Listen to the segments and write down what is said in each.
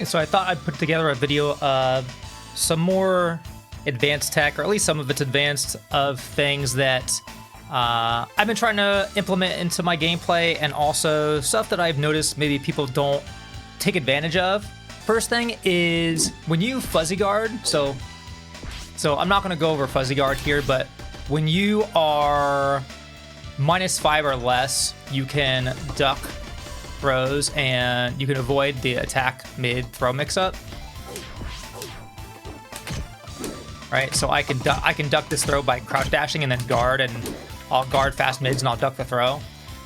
So I thought I'd put together a video of some more advanced tech, or at least some of it's advanced, of things that I've been trying to implement into my gameplay, and also stuff that I've noticed maybe people don't take advantage of. First thing is when you fuzzy guard, so I'm not going to go over fuzzy guard here, but when you are -5 or less, you can duck throws and you can avoid the attack mid throw mix-up. Right, so I can duck this throw by crouch dashing and then guard, and I'll guard fast mids and I'll duck the throw.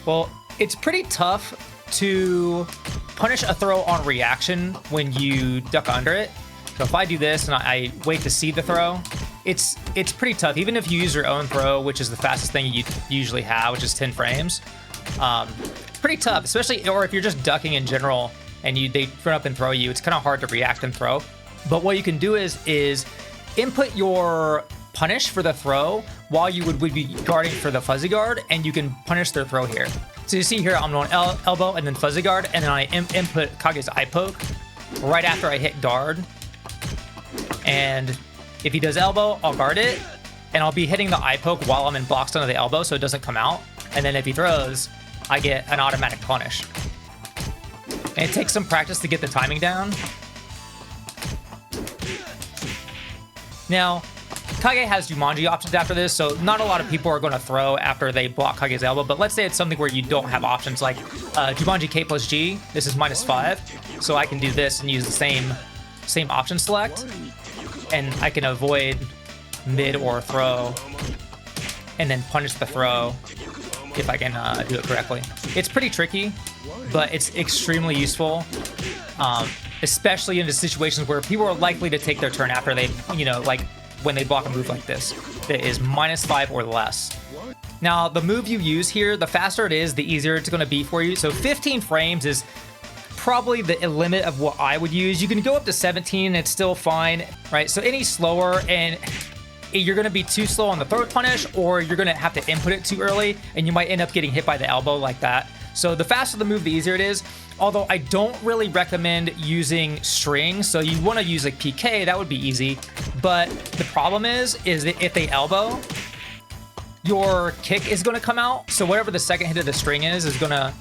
Well, it's pretty tough to punish a throw on reaction when you duck under it. So if I do this and I wait to see the throw, it's pretty tough. Even if you use your own throw, which is the fastest thing you usually have, which is 10 frames, pretty tough, especially, or if you're just ducking in general and they run up and throw you, it's kind of hard to react and throw. But what you can do is input your punish for the throw while you would be guarding for the fuzzy guard, and you can punish their throw here. So you see here, I'm going elbow and then fuzzy guard, and then I input Kage's eye poke right after I hit guard. And if he does elbow, I'll guard it, and I'll be hitting the eye poke while I'm in block stun of the elbow so it doesn't come out. And then if he throws, I get an automatic punish. And it takes some practice to get the timing down. Now, Kage has Jumanji options after this, so not a lot of people are going to throw after they block Kage's elbow, but let's say it's something where you don't have options, like Jumanji K plus G, this is -5, so I can do this and use the same option select, and I can avoid mid or throw, and then punish the throw if I can do it correctly. It's pretty tricky, but it's extremely useful, especially in the situations where people are likely to take their turn after they, like when they block a move like this that is -5 or less. Now, the move you use here, the faster it is, the easier it's going to be for you. So 15 frames is probably the limit of what I would use. You can go up to 17 and it's still fine, right? So any slower and you're going to be too slow on the throw punish, or you're going to have to input it too early and you might end up getting hit by the elbow like that. So the faster the move, the easier it is. Although I don't really recommend using strings. So you want to use like PK, that would be easy. But the problem is that if they elbow, your kick is going to come out. So whatever the second hit of the string is going to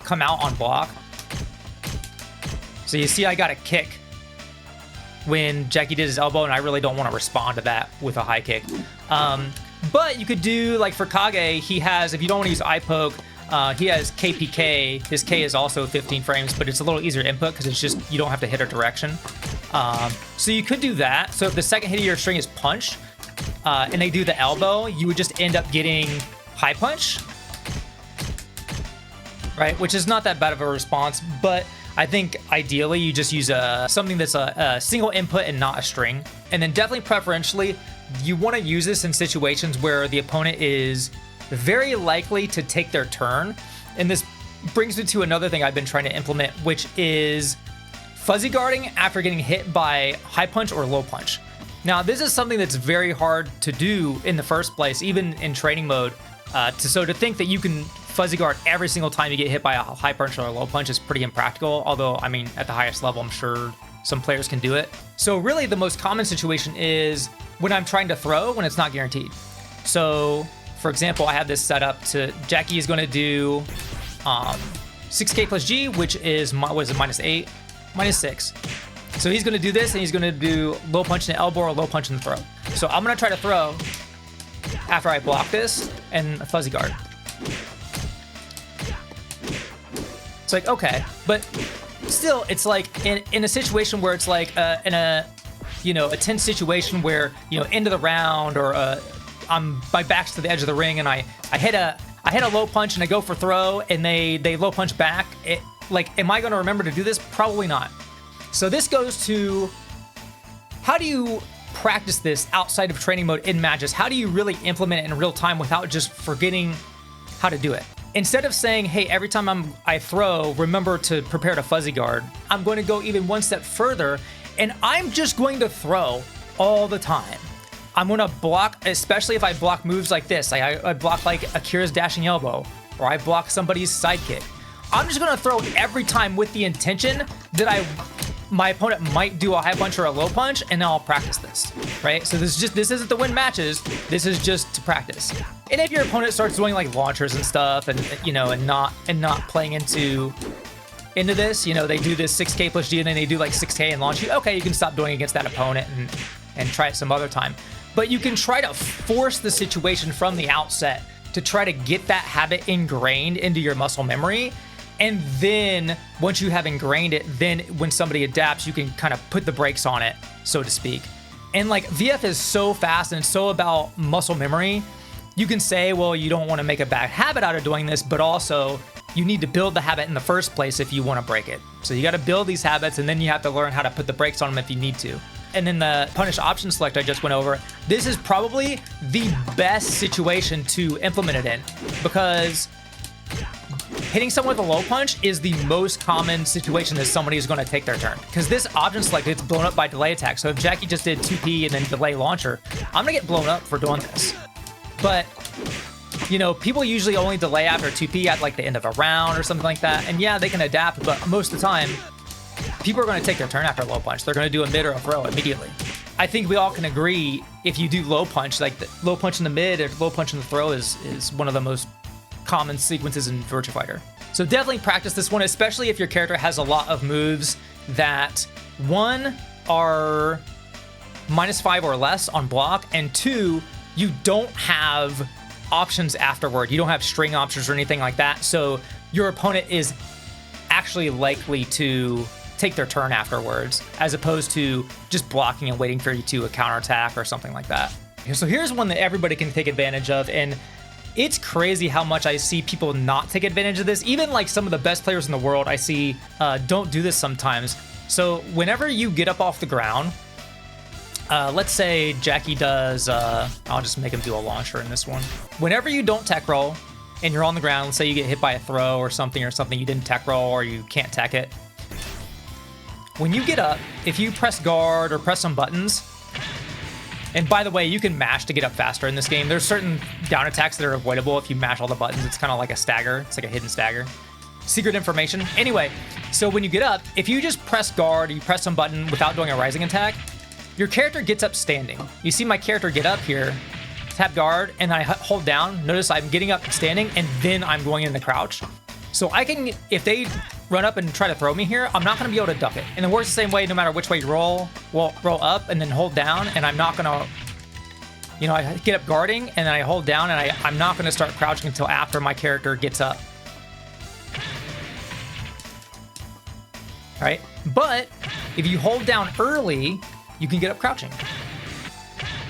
come out on block. So you see I got a kick when Jackie did his elbow, and I really don't want to respond to that with a high kick. But you could do, like for Kage, he has, if you don't want to use eye poke, he has KPK. His K is also 15 frames, but it's a little easier input because it's just, you don't have to hit a direction. So you could do that. So if the second hit of your string is punch, and they do the elbow, you would just end up getting high punch, right? Which is not that bad of a response, but I think ideally you just use something that's a single input and not a string. And then definitely preferentially, you want to use this in situations where the opponent is very likely to take their turn. And this brings me to another thing I've been trying to implement, which is fuzzy guarding after getting hit by high punch or low punch. Now, this is something that's very hard to do in the first place, even in training mode. So to think that you can fuzzy guard every single time you get hit by a high punch or a low punch is pretty impractical. Although, I mean, at the highest level, I'm sure some players can do it. So really the most common situation is when I'm trying to throw when it's not guaranteed. So for example, I have this set up to, Jackie is going to do 6K plus G, which is, what is it, -8? -6. So he's going to do this, and he's going to do low punch in the elbow or low punch in the throw. So I'm going to try to throw after I block this and a fuzzy guard. It's like, okay, but still, it's like in a situation where it's like in a tense situation where, end of the round, or my back's to the edge of the ring and I hit a low punch and I go for throw and they low punch back. Am I going to remember to do this? Probably not. So this goes to, how do you practice this outside of training mode in matches? How do you really implement it in real time without just forgetting how to do it? Instead of saying, hey, every time I throw, remember to prepare to fuzzy guard, I'm going to go even one step further, and I'm just going to throw all the time. I'm going to block, especially if I block moves like this. I block like Akira's dashing elbow, or I block somebody's sidekick. I'm just going to throw every time with the intention that I my opponent might do a high punch or a low punch, and then I'll practice this, right? So this isn't to win matches. This is just to practice. And if your opponent starts doing like launchers and stuff, and you know, and not playing into this, you know, they do this 6K plus G and then they do like 6K and launch you. Okay, you can stop doing against that opponent and try it some other time. But you can try to force the situation from the outset to try to get that habit ingrained into your muscle memory. And then once you have ingrained it, then when somebody adapts, you can kind of put the brakes on it, so to speak. And like VF is so fast and it's so about muscle memory. You can say, well, you don't want to make a bad habit out of doing this, but also you need to build the habit in the first place if you want to break it. So you got to build these habits, and then you have to learn how to put the brakes on them if you need to. And then the punish option select I just went over, this is probably the best situation to implement it in, because hitting someone with a low punch is the most common situation that somebody is going to take their turn. Because this option select gets blown up by delay attack. So if Jackie just did 2P and then delay launcher, I'm going to get blown up for doing this. But, you know, people usually only delay after 2P at like the end of a round or something like that. And yeah, they can adapt, but most of the time, people are going to take their turn after low punch. They're going to do a mid or a throw immediately. I think we all can agree if you do low punch, like the low punch in the mid or low punch in the throw is one of the most common sequences in Virtua Fighter. So definitely practice this one, especially if your character has a lot of moves that, one, are -5 or less on block, and two, you don't have options afterward. You don't have string options or anything like that. So your opponent is actually likely to take their turn afterwards, as opposed to just blocking and waiting for you to a counterattack or something like that. So here's one that everybody can take advantage of, and it's crazy how much I see people not take advantage of this. Even like some of the best players in the world I see don't do this sometimes. So whenever you get up off the ground, let's say Jackie does, I'll just make him do a launcher in this one. Whenever you don't tech roll and you're on the ground, let's say you get hit by a throw or something you didn't tech roll or you can't tech it. When you get up, if you press guard or press some buttons, and by the way, you can mash to get up faster in this game. There's certain down attacks that are avoidable if you mash all the buttons. It's kind of like a stagger. It's like a hidden stagger. Secret information. Anyway, so when you get up, if you just press guard or you press some button without doing a rising attack, your character gets up standing. You see my character get up here, tap guard, and I hold down. Notice I'm getting up standing, and then I'm going into crouch. So I can, if they run up and try to throw me here, I'm not going to be able to duck it. And it works the same way no matter which way you roll. Well, roll up and then hold down, and I'm not going to, you know, I get up guarding, and then I hold down, and I'm not going to start crouching until after my character gets up. All right? But if you hold down early, you can get up crouching.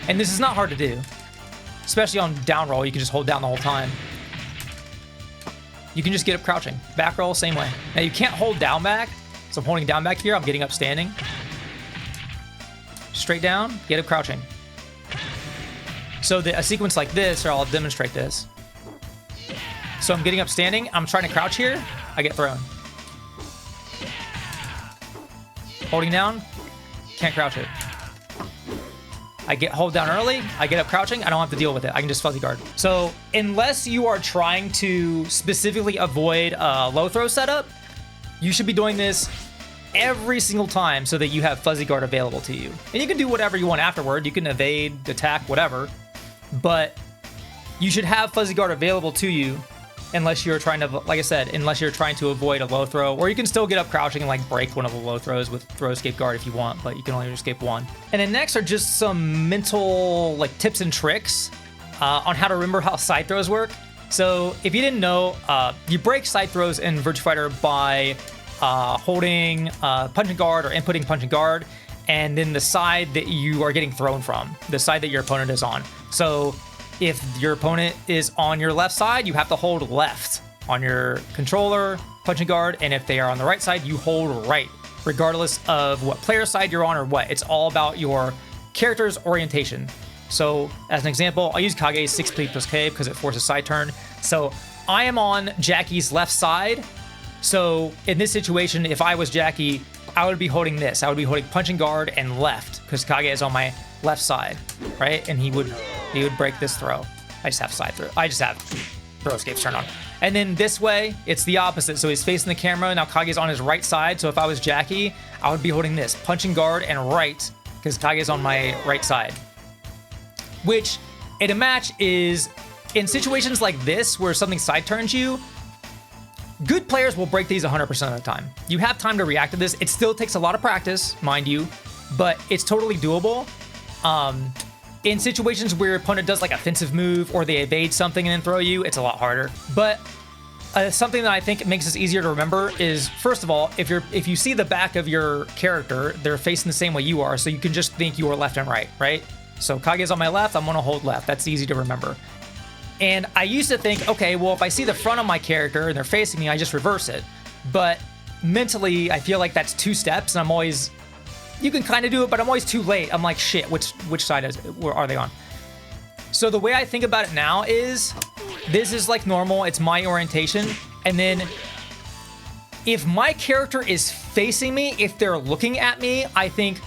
And this is not hard to do. Especially on down roll, you can just hold down the whole time. You can just get up crouching. Back roll, same way. Now you can't hold down back, so I'm holding down back here, I'm getting up standing. Straight down, get up crouching. So a sequence like this, or I'll demonstrate this. So I'm getting up standing, I'm trying to crouch here, I get thrown. Holding down, can't crouch it. I hold down early, I get up crouching, I don't have to deal with it. I can just fuzzy guard. So unless you are trying to specifically avoid a low throw setup, you should be doing this every single time so that you have fuzzy guard available to you. And you can do whatever you want afterward. You can evade, attack, whatever. But you should have fuzzy guard available to you unless you're trying to, like I said, unless you're trying to avoid a low throw, or you can still get up crouching and like break one of the low throws with throw escape guard if you want, but you can only escape one. And then next are just some mental like tips and tricks on how to remember how side throws work. So if you didn't know, you break side throws in Virtua Fighter by holding punching guard or inputting punching guard, and then the side that you are getting thrown from, the side that your opponent is on. So if your opponent is on your left side, you have to hold left on your controller, punching guard, and if they are on the right side, you hold right, regardless of what player side you're on or what. It's all about your character's orientation. So as an example, I'll use Kage's 6P plus K because it forces side turn. So I am on Jackie's left side. So in this situation, if I was Jackie, I would be holding this. I would be holding punching guard and left because Kage is on my left side, right? And he would break this throw. I just have side throw. I just have throw escapes turn on. And then this way, it's the opposite. So he's facing the camera. Now Kage's on his right side. So if I was Jackie, I would be holding this, punching guard and right, because Kage's on my right side. Which, in a match, is in situations like this where something side turns you, good players will break these 100% of the time. You have time to react to this. It still takes a lot of practice, mind you, but it's totally doable. In situations where your opponent does like an offensive move or they evade something and then throw you, it's a lot harder. But something that I think makes this easier to remember is, first of all, if you see the back of your character, they're facing the same way you are, so you can just think you are left and right, right? So Kage's on my left, I'm gonna hold left. That's easy to remember. And I used to think, okay, well, if I see the front of my character and they're facing me, I just reverse it. But mentally, I feel like that's 2 steps, and I'm always... You can kind of do it, but I'm always too late. I'm like, shit, which side are they on? So the way I think about it now is, this is like normal, it's my orientation, and then if my character is facing me, if they're looking at me, I think,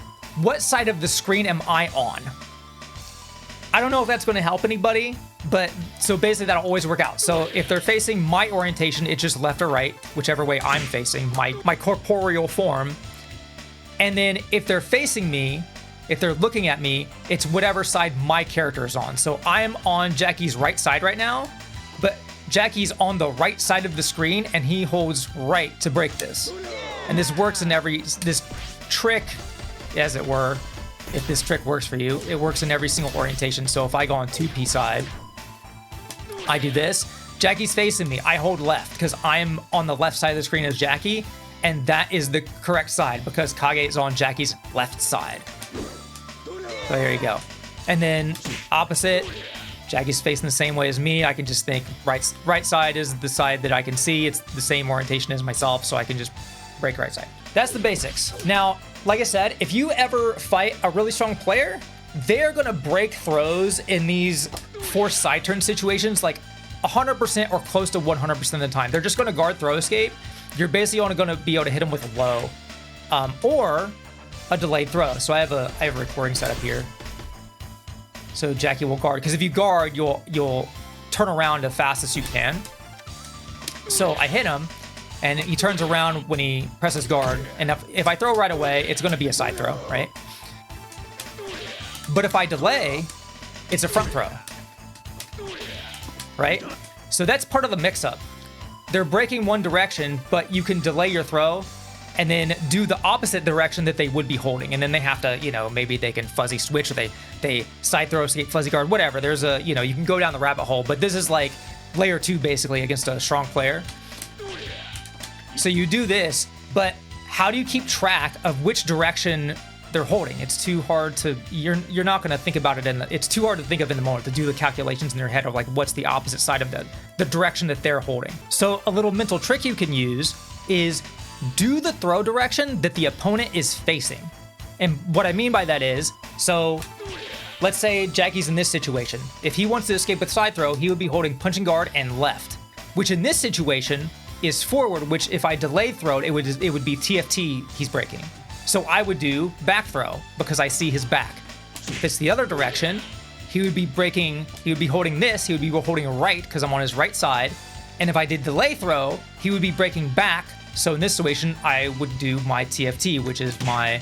what side of the screen am I on? I don't know if that's going to help anybody, but so basically that'll always work out. So if they're facing my orientation, it's just left or right, whichever way I'm facing, my corporeal form. And then if they're facing me, if they're looking at me, it's whatever side my character is on. So I'm on Jackie's right side right now, but Jackie's on the right side of the screen and he holds right to break this. And this works in this trick, as it were, if this trick works for you, it works in every single orientation. So if I go on 2P side, I do this, Jackie's facing me, I hold left because I'm on the left side of the screen as Jackie. And that is the correct side because Kage is on Jackie's left side. So there you go. And then opposite, Jackie's facing the same way as me. I can just think right side is the side that I can see. It's the same orientation as myself, so I can just break right side. That's the basics. Now, like I said, if you ever fight a really strong player, they're gonna break throws in these forced side turn situations like 100% or close to 100% of the time. They're just gonna guard throw escape. You're basically only going to be able to hit him with a low or a delayed throw. So I have a recording set up here. So Jackie will guard, because if you guard, you'll turn around as fast as you can. So I hit him, and he turns around when he presses guard. And if I throw right away, it's going to be a side throw, right? But if I delay, it's a front throw, right? So that's part of the mix-up. They're breaking one direction, but you can delay your throw and then do the opposite direction that they would be holding. And then they have to, you know, maybe they can fuzzy switch or they side throw, escape, fuzzy guard, whatever. There's a, you know, you can go down the rabbit hole, but this is like layer 2 basically against a strong player. So you do this, but how do you keep track of which direction they're holding? It's too hard to, you're not going to think about it it's too hard to think of in the moment, to do the calculations in your head of like what's the opposite side of the direction that they're holding. So a little mental trick you can use is do the throw direction that the opponent is facing. And what I mean by that is, so let's say Jackie's in this situation. If he wants to escape with side throw, he would be holding punching guard and left, which in this situation is forward, which if I delay throw, it would be TFT he's breaking. So I would do back throw because I see his back. If it's the other direction, he would be holding this, he would be holding right because I'm on his right side. And if I did delay throw, he would be breaking back. So in this situation, I would do my TFT, which is my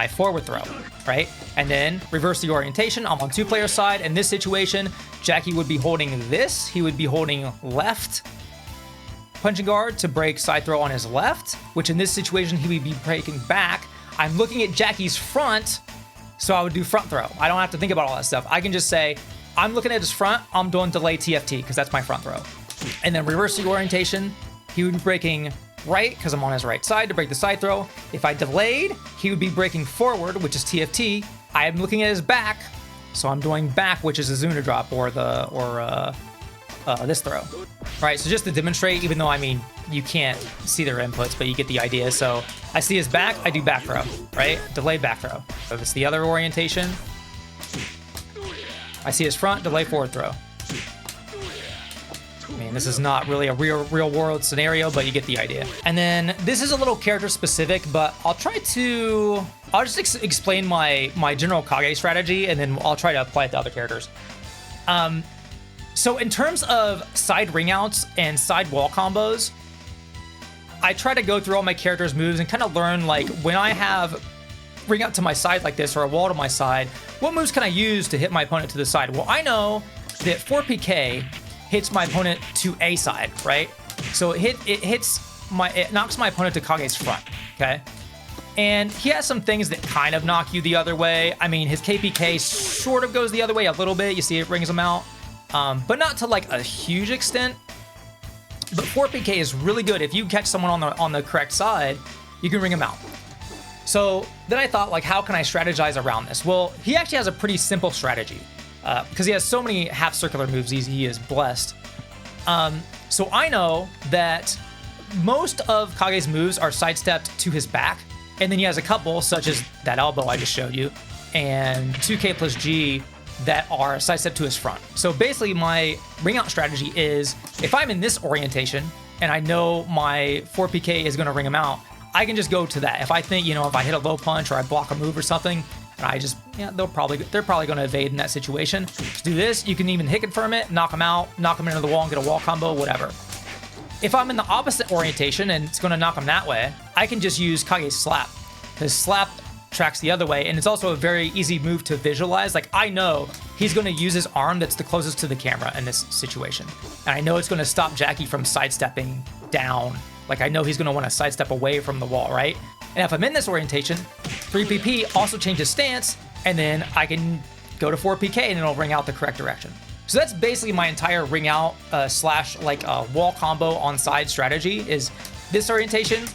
forward throw, right? And then reverse the orientation, I'm on 2-player side. In this situation, Jackie would be holding this, he would be holding left punching guard to break side throw on his left, which in this situation, he would be breaking back. I'm looking at Jackie's front, so I would do front throw. I don't have to think about all that stuff. I can just say, I'm looking at his front, I'm doing delay TFT, because that's my front throw. And then reverse the orientation, he would be breaking right, because I'm on his right side to break the side throw. If I delayed, he would be breaking forward, which is TFT. I am looking at his back, so I'm doing back, which is a Zuna drop, or this throw. Right, so just to demonstrate, even though, I mean, you can't see their inputs, but you get the idea. So I see his back, I do back throw, right? Delay back throw. If it's the other orientation, I see his front, delay forward throw. I mean, this is not really a real world scenario, but you get the idea. And then this is a little character specific, but I'll just explain my general Kage strategy, and then I'll try to apply it to other characters. So in terms of side ring outs and side wall combos, I try to go through all my characters' moves and kind of learn, like, when I have ring out to my side like this or a wall to my side, what moves can I use to hit my opponent to the side? Well, I know that 4PK hits my opponent to a side, right? So it knocks my opponent to Kage's front, okay? And he has some things that kind of knock you the other way. I mean, his KPK sort of goes the other way a little bit. You see it rings him out, but not to like a huge extent. But 4PK is really good. If you catch someone on the correct side, you can ring him out. So then I thought, like, how can I strategize around this? Well, he actually has a pretty simple strategy because he has so many half circular moves. He is blessed. So I know that most of Kage's moves are sidestepped to his back, and then he has a couple, such as that elbow I just showed you, and 2K plus G that are sidestepped to his front. So basically my ring out strategy is, if I'm in this orientation and I know my 4PK is going to ring him out, I can just go to that. If I think, you know, if I hit a low punch or I block a move or something, and I just, yeah, they're probably going to evade in that situation. Just do this. You can even hit confirm it, knock him out, knock him into the wall and get a wall combo, whatever. If I'm in the opposite orientation and it's going to knock him that way, I can just use Kage's slap. His slap tracks the other way, and it's also a very easy move to visualize. Like, I know he's going to use his arm that's the closest to the camera in this situation, and I know it's going to stop Jackie from sidestepping down. Like, I know he's going to want to sidestep away from the wall, right? And if I'm in this orientation, 3PP also changes stance, and then I can go to 4PK and it'll ring out the correct direction. So that's basically my entire ring out slash like wall combo on side strategy. Is this orientation,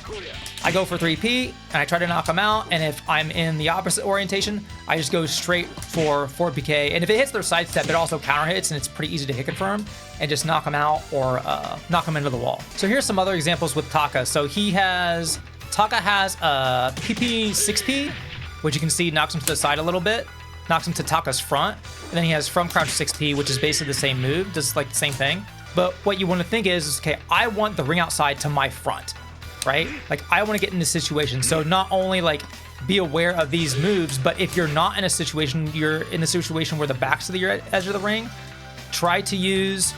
I go for 3P and I try to knock him out, and if I'm in the opposite orientation, I just go straight for 4PK, and if it hits their sidestep, it also counter hits, and it's pretty easy to hit confirm and just knock him out or knock him into the wall. So here's some other examples with Taka. So Taka has a PP 6P, which you can see knocks him to the side a little bit, knocks him to Taka's front, and then he has from crouch 6P, which is basically the same move, does like the same thing. But what you want to think is, okay, I want the ring outside to my front, right? Like, I want to get in this situation. So not only like be aware of these moves, but if you're not in a situation, you're in a situation where the back's to the edge of the ring, try to use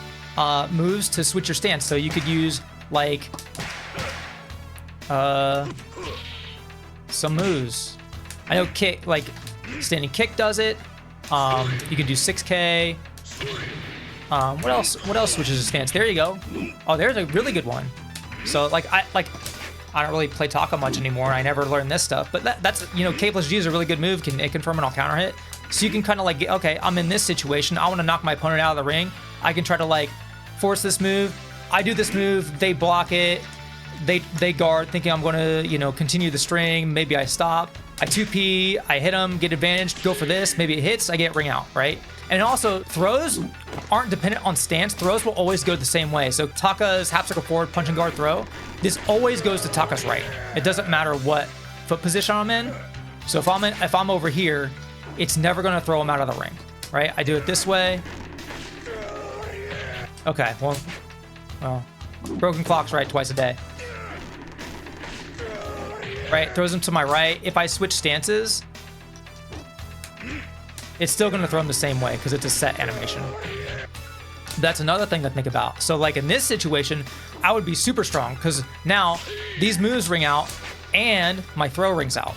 moves to switch your stance. So you could use like some moves. I know kick, like standing kick does it. You can do 6K. What else switches the stance? There you go. Oh, there's a really good one. So like I don't really play Taka much anymore. I never learned this stuff, but that's, you know, K plus G is a really good move. Can it confirm and I'll counter hit. So you can kind of like, okay, I'm in this situation. I want to knock my opponent out of the ring. I can try to like force this move. I do this move. They block it. They guard, thinking I'm going to, you know, continue the string. Maybe I stop. I 2P. I hit them. Get advantage. Go for this. Maybe it hits. I get ring out, right? And also, throws aren't dependent on stance. Throws will always go the same way. So Taka's half circle forward, punch and guard throw, this always goes to Taka's right. It doesn't matter what foot position I'm in. So if I'm over here, it's never going to throw him out of the ring, right? I do it this way. Okay, well, broken clock's right twice a day. Right, throws him to my right. If I switch stances, it's still going to throw him the same way because it's a set animation. That's another thing to think about. So like in this situation, I would be super strong because now these moves ring out and my throw rings out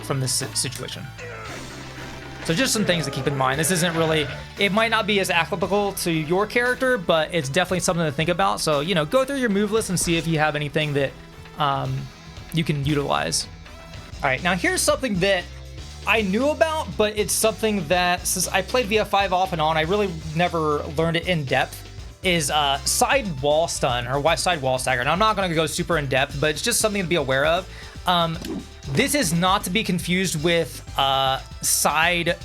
from this situation. So just some things to keep in mind. This isn't really, it might not be as applicable to your character, but it's definitely something to think about. So, you know, go through your move list and see if you have anything that you can utilize. All right, now here's something that I knew about, but it's something that, since I played VF5 off and on, I really never learned it in depth, is side wall stun or side wall stagger. And I'm not going to go super in depth, but it's just something to be aware of. This is not to be confused with side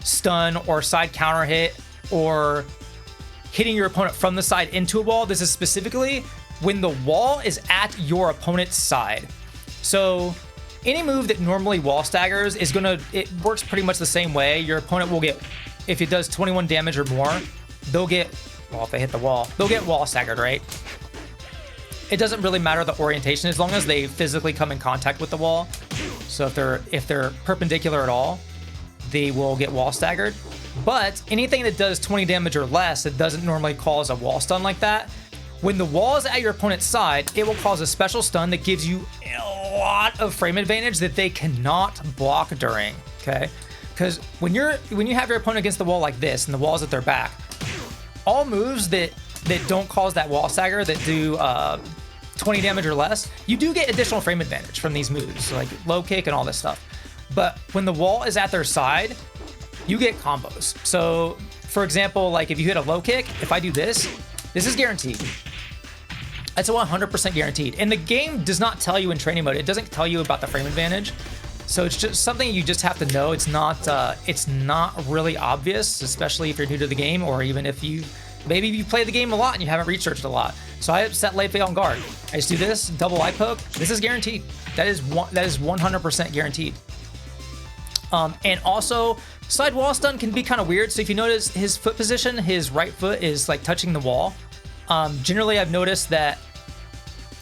stun or side counter hit or hitting your opponent from the side into a wall. This is specifically when the wall is at your opponent's side. So any move that normally wall staggers is it works pretty much the same way. Your opponent will get, if it does 21 damage or more, they'll get, well, if they hit the wall, they'll get wall staggered, right? It doesn't really matter the orientation as long as they physically come in contact with the wall. So if they're perpendicular at all, they will get wall staggered. But anything that does 20 damage or less that doesn't normally cause a wall stun like that, when the wall is at your opponent's side, it will cause a special stun that gives you a lot of frame advantage that they cannot block during, okay? Because when you have your opponent against the wall like this and the wall's at their back, all moves that don't cause that wall stagger, that do 20 damage or less, you do get additional frame advantage from these moves, like low kick and all this stuff. But when the wall is at their side, you get combos. So, for example, like if you hit a low kick, if I do this, this is guaranteed. That's 100% guaranteed. And the game does not tell you in training mode. It doesn't tell you about the frame advantage. So it's just something you just have to know. It's not really obvious, especially if you're new to the game, or even if maybe you play the game a lot and you haven't researched a lot. So I set late on guard. I just do this, double eye poke. This is guaranteed. That is 100% guaranteed. And also, side wall stun can be kind of weird. So if you notice his foot position, his right foot is like touching the wall. Generally, I've noticed that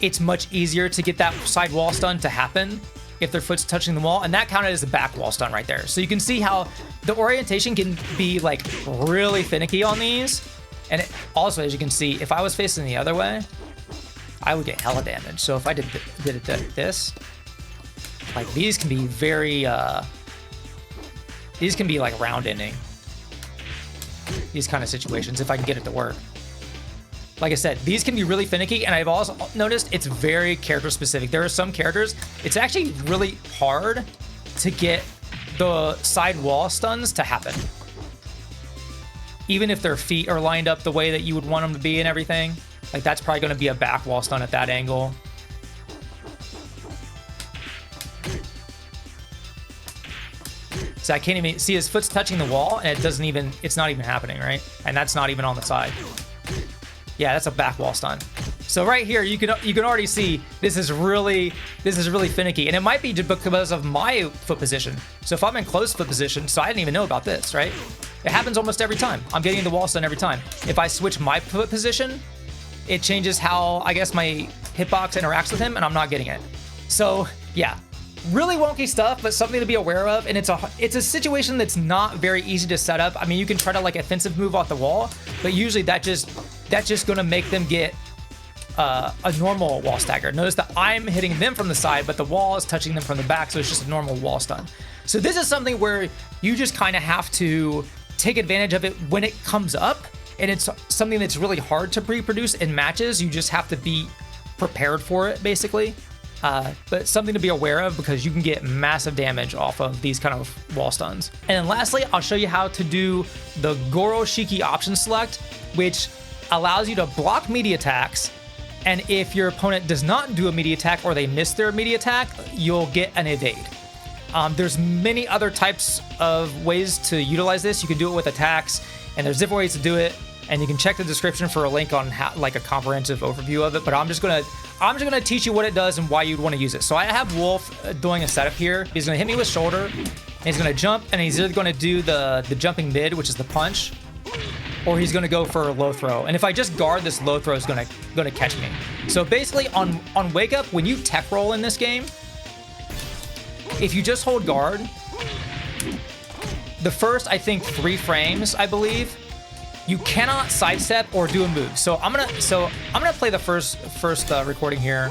it's much easier to get that side wall stun to happen if their foot's touching the wall, and that counted as a back wall stun right there. So you can see how the orientation can be like really finicky on these. And also, as you can see, if I was facing the other way, I would get hella damage. So if I did it like this, like these can be very, these can be like round ending. These kind of situations, if I can get it to work. Like I said, these can be really finicky, and I've also noticed it's very character specific. There are some characters, it's actually really hard to get the side wall stuns to happen. Even if their feet are lined up the way that you would want them to be and everything. Like that's probably going to be a back wall stun at that angle. So I can't even see his foot's touching the wall, and it's not even happening, right? And that's not even on the side. Yeah, that's a back wall stun. So right here, you can already see this is really finicky, and it might be because of my foot position. So if I'm in closed foot position, so I didn't even know about this, right? It happens almost every time. I'm getting the wall stun every time. If I switch my foot position, it changes how I guess my hitbox interacts with him, and I'm not getting it. So yeah, really wonky stuff, but something to be aware of. And it's a situation that's not very easy to set up. I mean, you can try to like offensive move off the wall, but usually that's just going to make them get a normal wall stagger. Notice that I'm hitting them from the side, but the wall is touching them from the back, so it's just a normal wall stun. So this is something where you just kind of have to take advantage of it when it comes up, and it's something that's really hard to pre-produce in matches. You just have to be prepared for it, basically. But something to be aware of, because you can get massive damage off of these kind of wall stuns. And then lastly, I'll show you how to do the Goroshiki option select, which allows you to block meaty attacks. And if your opponent does not do a meaty attack, or they miss their meaty attack, you'll get an evade. There's many other types of ways to utilize this. You can do it with attacks, and there's different ways to do it. And you can check the description for a link on how, like a comprehensive overview of it. But I'm just gonna teach you what it does and why you'd want to use it. So I have Wolf doing a setup here. He's gonna hit me with shoulder, and he's gonna jump, and he's either gonna do the jumping mid, which is the punch, or he's gonna go for a low throw. And if I just guard, this low throw is gonna catch me. So basically, on wake up, when you tech roll in this game, if you just hold guard, the first, I think, 3 frames, I believe, you cannot sidestep or do a move. So I'm gonna play the first recording here,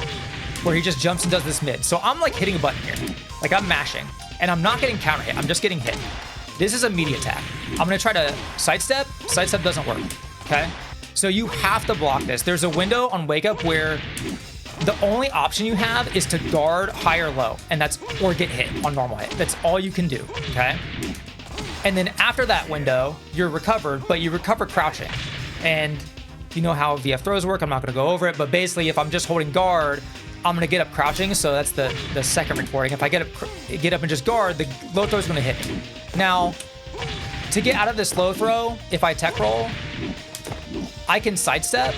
where he just jumps and does this mid. So I'm like hitting a button here, like I'm mashing, and I'm not getting counter hit. I'm just getting hit. This is a meaty attack. I'm gonna try to sidestep. Sidestep doesn't work. Okay. So you have to block this. There's a window on wake up where the only option you have is to guard high or low, and or get hit on normal hit. That's all you can do. Okay. And then after that window, you're recovered, but you recover crouching. And you know how VF throws work. I'm not going to go over it, but basically, if I'm just holding guard, I'm going to get up crouching. So that's the second recording. If I get up and just guard, the low throw is going to hit me. Now, to get out of this low throw, if I tech roll, I can sidestep.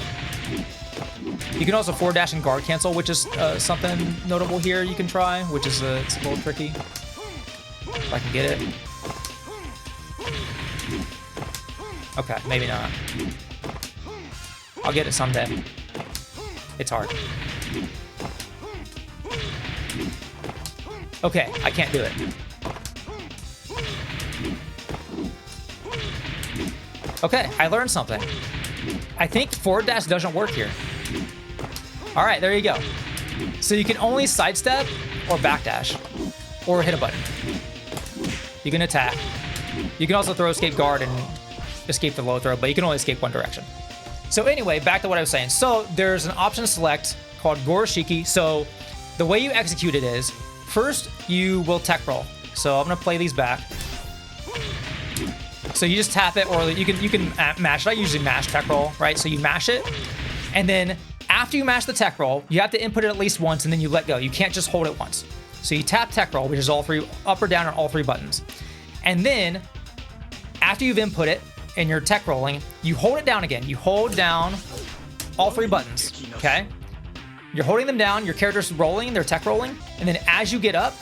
You can also forward dash and guard cancel, which is something notable here you can try, which is it's a little tricky. If I can get it. Okay, maybe not. I'll get it someday. It's hard. Okay, I can't do it. Okay, I learned something. I think forward dash doesn't work here. All right, there you go. So you can only sidestep or backdash or hit a button. You can attack. You can also throw escape guard and escape the low throw, but you can only escape one direction. So anyway, back to what I was saying. So there's an option select called Goroshiki. So the way you execute it is, first you will tech roll. So I'm gonna play these back. So you just tap it, or you can mash it. I usually mash tech roll, right? So you mash it, and then after you mash the tech roll, you have to input it at least once, and then you let go. You can't just hold it once. So you tap tech roll, which is all three, up or down on all three buttons. And then after you've input it and you're tech rolling, you hold it down again. You hold down all three buttons, okay? You're holding them down, your character's rolling, they're tech rolling, and then as you get up,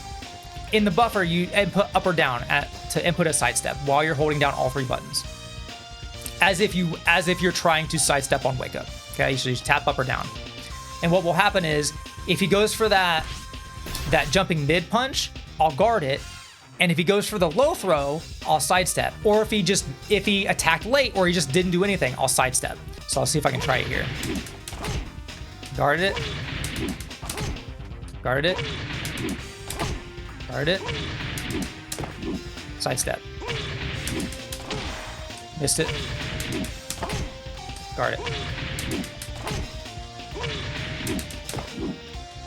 in the buffer, you input up or down to input a sidestep while you're holding down all three buttons. As if you're trying to sidestep on wake up. Okay, so you just tap up or down. And what will happen is, if he goes for that jumping mid punch, I'll guard it. And if he goes for the low throw, I'll sidestep. Or if he attacked late or he just didn't do anything, I'll sidestep. So I'll see if I can try it here. Guarded it. Guarded it. Guarded it. Sidestep. Missed it. Guard it.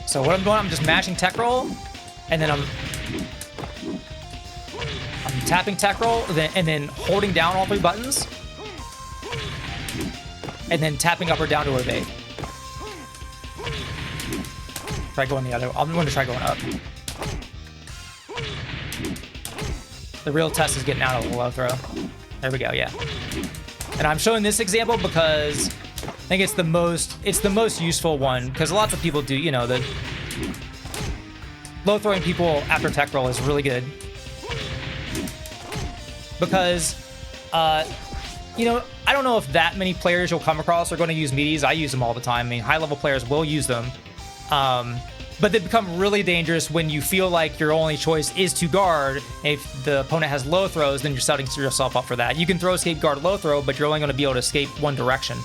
So what I'm doing, I'm just mashing tech roll, and then I'm tapping tech roll, and then holding down all three buttons, and then tapping up or down to evade. Try going the other. I'm going to try going up. The real test is getting out of the low throw. There we go, yeah. And I'm showing this example because I think it's the most useful one, because lots of people do, you know, the low throwing people after tech roll is really good. Because, you know, I don't know if that many players you'll come across are going to use meaties. I use them all the time. I mean, high level players will use them. But they become really dangerous when you feel like your only choice is to guard. If the opponent has low throws, then you're setting yourself up for that. You can throw escape guard low throw, but you're only going to be able to escape one direction.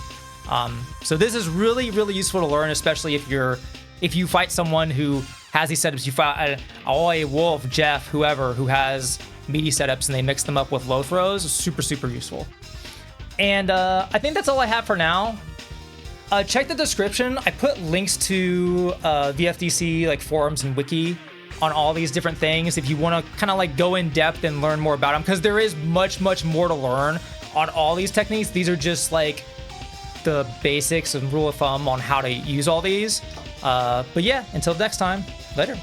So this is really, really useful to learn, especially if you fight someone who has these setups. You fight a Wolf, Jeff, whoever, who has meaty setups and they mix them up with low throws. It's super, super useful. And I think that's all I have for now. Check the description. I put links to VFDC like forums and wiki on all these different things if you want to kind of like go in depth and learn more about them, because there is much, much more to learn on all these techniques. These are just like the basics and rule of thumb on how to use all these. But yeah, until next time, later.